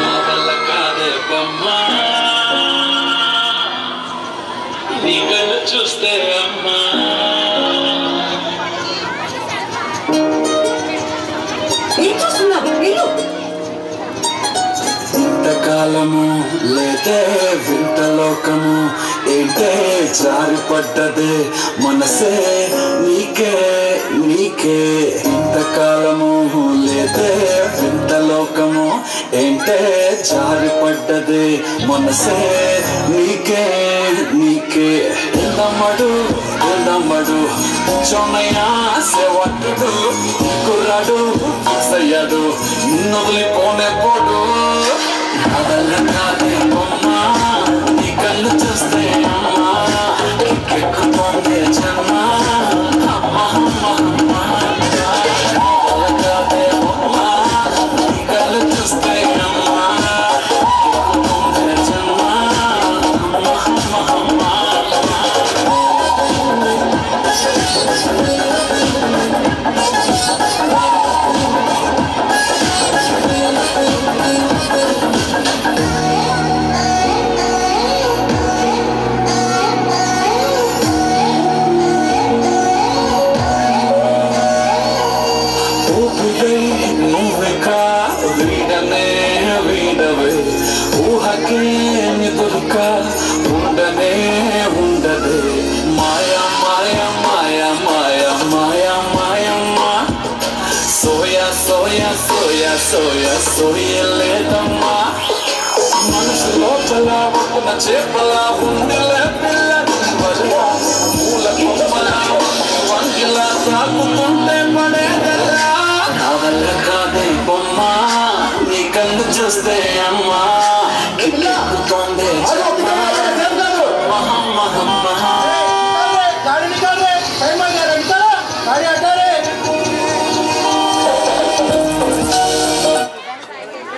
నా వల్ల కాదే బొమ్మా నీ కళ్ళు చూస్తే అమ్మా ఇంతకాలము లేదే వింత లోకము ఏంటే జారిపడ్డదే మనసే నీకే నీకే ఇంతకాలము లేదే వింత లోకము ఏంటే జారిపడ్డదే మనసే నీకే నీకే ఎందమ్మడు ఎందమ్మడు చొన్నయ్యా సేవట్టుడు కుర్రాడు ఫిక్స్ అయ్యాడు నిన్ను వదిలిపోనే పోడు కాదే బొమ్మా నీ కళ్ళు చూస్తే అమ్మా ఎక్కుతోంది జన్మ కాదే బొమ్మా నీ కళ్ళు చూస్తే అమ్మా ఎక్కుతోంది జన్మ నువ్వెకా వీడనే వీడవే ఊహకే నిదురుక ఉండనే ఉండదే మాయా మాయా మాయా మాయా మాయా మాయమ్మా సోయా సోయా సోయా సోయా సోయలేదమ్మా మనసు లోపల ఒప్పున చేపలా ఉండిలే పిల్ల పూల కొమ్మలా వంగిలా సాకుతుంటే పడేదల్లా కావల్ల కాదే బొమ్మా నీ కళ్ళు చూస్తే అమ్మా ఎక్కుతోందే